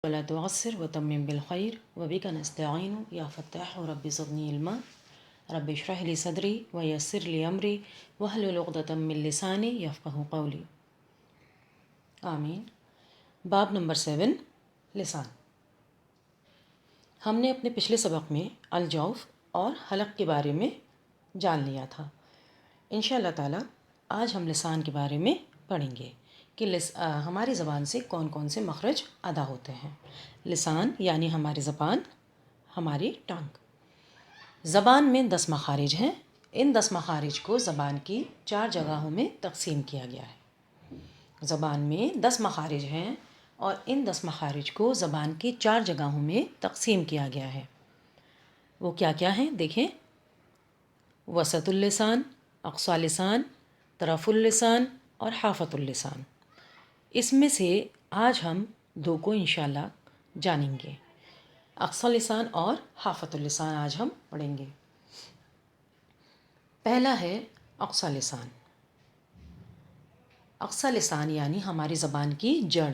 ولا تعسر وتمم بالخير وبك نستعين يا فتاح رب زدني علما رب اشرح لي صدري ويسر لي أمري واحلل عقدة من لساني يفقهوا قولي آمین۔ باب نمبر 7 لسان۔ ہم نے اپنے پچھلے سبق میں الجوف اور حلق کے بارے میں جان لیا تھا۔ انشاءاللہ تعالی آج ہم لسان کے بارے میں پڑھیں گے کہ ہماری زبان سے کون کون سے مخرج ادا ہوتے ہیں۔ لسان یعنی ہماری زبان، ہماری ٹنگ۔ زبان میں 10 مخارج ہیں۔ ان 10 مخارج کو زبان کی 4 جگہوں میں تقسیم کیا گیا ہے۔ زبان میں 10 مخارج ہیں اور ان 10 مخارج کو زبان کی 4 جگہوں میں تقسیم کیا گیا ہے۔ وہ کیا کیا ہیں دیکھیں۔ وسط اللسان، اقصی لسان، طرف اللسان اور حافۃ اللسان۔ اس میں سے آج ہم 2 کو انشاءاللہ جانیں گے۔ اقصی لسان اور حافۃ اللسان آج ہم پڑھیں گے۔ پہلا ہے اقصی لسان۔ اقصی لسان یعنی ہماری زبان کی جڑ۔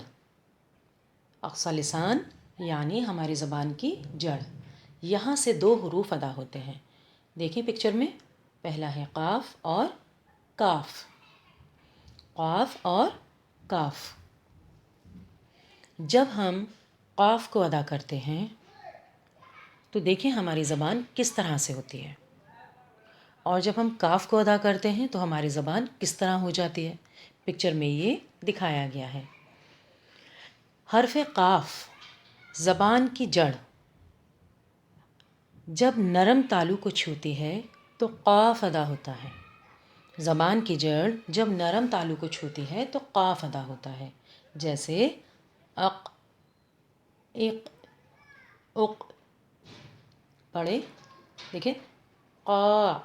اقصی لسان یعنی ہماری زبان کی جڑ۔ یہاں سے 2 حروف ادا ہوتے ہیں۔ دیکھیں پکچر میں، پہلا ہے قاف اور کاف۔ قاف اور کاف۔ جب ہم قاف کو ادا کرتے ہیں تو دیکھیں ہماری زبان کس طرح سے ہوتی ہے، اور جب ہم کاف کو ادا کرتے ہیں تو ہماری زبان کس طرح ہو جاتی ہے۔ پکچر میں یہ دکھایا گیا ہے۔ حرف قاف زبان کی جڑ جب نرم تالو کو چھوتی ہے تو قاف ادا ہوتا ہے۔ زبان کی جڑ جب نرم تالو کو چھوتی ہے تو قاف ادا ہوتا ہے، جیسے اق، اق، اق۔ پڑھے دیکھیں، قا،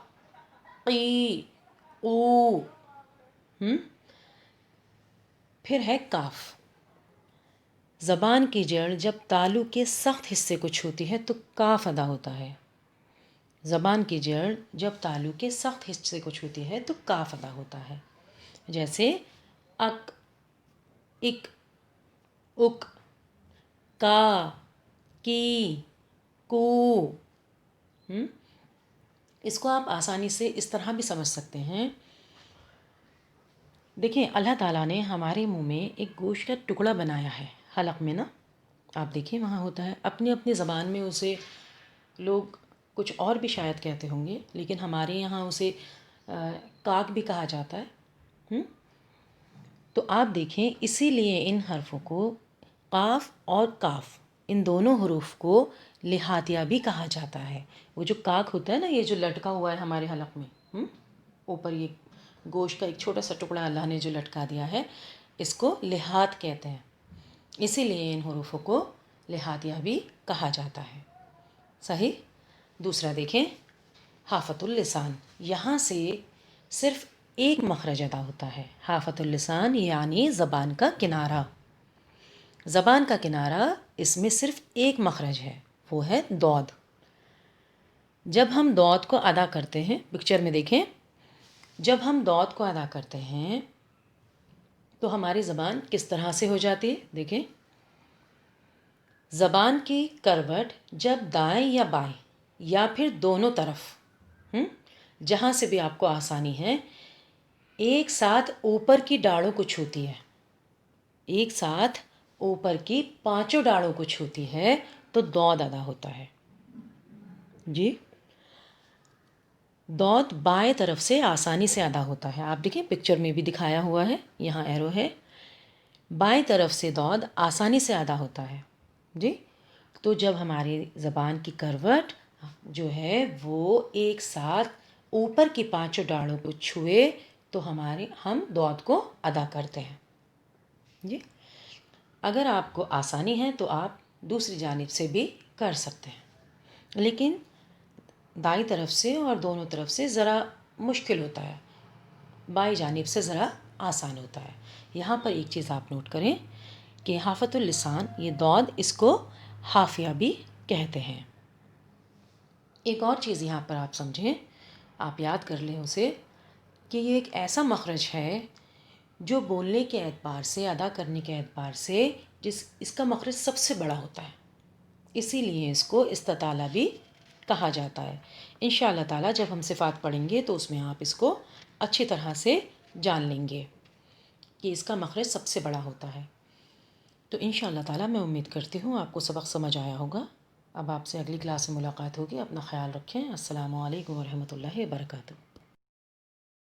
قی، قو۔ پھر ہے کاف۔ زبان کی جڑ جب تالو کے سخت حصے کو چھوتی ہے تو کاف ادا ہوتا ہے۔ زبان کی جڑ جب تالو کے سخت حصے کو چھوتی ہے تو کاف ادا ہوتا ہے، جیسے اک، اک، اک، کا، کی، کو۔ اس کو آپ آسانی سے اس طرح بھی سمجھ سکتے ہیں۔ دیکھیں اللہ تعالیٰ نے ہمارے منہ میں ایک گوشت کا ٹکڑا بنایا ہے، حلق میں نا، آپ دیکھیں وہاں ہوتا ہے۔ اپنی اپنی زبان میں اسے لوگ کچھ اور بھی شاید کہتے ہوں گے، لیکن ہمارے یہاں اسے کاک بھی کہا جاتا ہے۔ تو آپ دیکھیں اسی لیے ان حرفوں کو، قاف اور کاف، ان دونوں حروف کو لحاتیہ بھی کہا جاتا ہے۔ وہ جو کاک ہوتا ہے نا، یہ جو لٹکا ہوا ہے ہمارے حلق میں، اوپر یہ گوشت کا ایک چھوٹا سا ٹکڑا اللہ نے جو لٹکا دیا ہے، اس کو لحات کہتے ہیں۔ اسی لیے ان حروفوں کو لحاتیہ بھی کہا جاتا ہے۔ صحیح۔ دوسرا دیکھیں، حافۃ اللسان۔ یہاں سے صرف ایک مخرج ادا ہوتا ہے۔ حافۃ اللسان یعنی زبان کا کنارہ۔ زبان کا کنارہ، اس میں صرف ایک مخرج ہے، وہ ہے دود۔ جب ہم دود کو ادا کرتے ہیں، پکچر میں دیکھیں، جب ہم دود کو ادا کرتے ہیں تو ہماری زبان کس طرح سے ہو جاتی ہے دیکھیں۔ زبان کی کروٹ جب دائیں یا بائیں یا پھر دونوں طرف، جہاں سے بھی آپ کو آسانی ہے، ایک ساتھ اوپر کی ڈاڑوں کو چھوتی ہے، ایک ساتھ اوپر کی 5 ڈاڑوں کو چھوتی ہے تو دود ادا ہوتا ہے۔ جی، دود بائیں طرف سے آسانی سے ادا ہوتا ہے۔ آپ دیکھیں پکچر میں بھی دکھایا ہوا ہے، یہاں ایرو ہے، بائیں طرف سے دود آسانی سے ادا ہوتا ہے۔ جی، تو جب ہماری زبان کی کروٹ جو ہے وہ ایک ساتھ اوپر کی 5 ڈاڑوں کو چھوئے تو ہم دود کو ادا کرتے ہیں۔ جی، اگر آپ کو آسانی ہے تو آپ دوسری جانب سے بھی کر سکتے ہیں، لیکن دائیں طرف سے اور دونوں طرف سے ذرا مشکل ہوتا ہے، بائیں جانب سے ذرا آسان ہوتا ہے۔ یہاں پر ایک چیز آپ نوٹ کریں کہ حافۃ اللسان، یہ دود، اس کو حافیہ بھی کہتے ہیں۔ ایک اور چیز یہاں پر آپ سمجھیں، آپ یاد کر لیں اسے، کہ یہ ایک ایسا مخرج ہے جو بولنے کے اعتبار سے، ادا کرنے کے اعتبار سے اس کا مخرج سب سے بڑا ہوتا ہے، اسی لیے اس کو استطالہ بھی کہا جاتا ہے۔ انشاءاللہ تعالیٰ جب ہم صفات پڑھیں گے تو اس میں آپ اس کو اچھی طرح سے جان لیں گے کہ اس کا مخرج سب سے بڑا ہوتا ہے۔ تو انشاءاللہ تعالیٰ میں امید کرتی ہوں آپ کو سبق سمجھ آیا ہوگا۔ اب آپ سے اگلی کلاس میں ملاقات ہوگی، اپنا خیال رکھیں۔ السلام علیکم ورحمۃ اللہ وبرکاتہ۔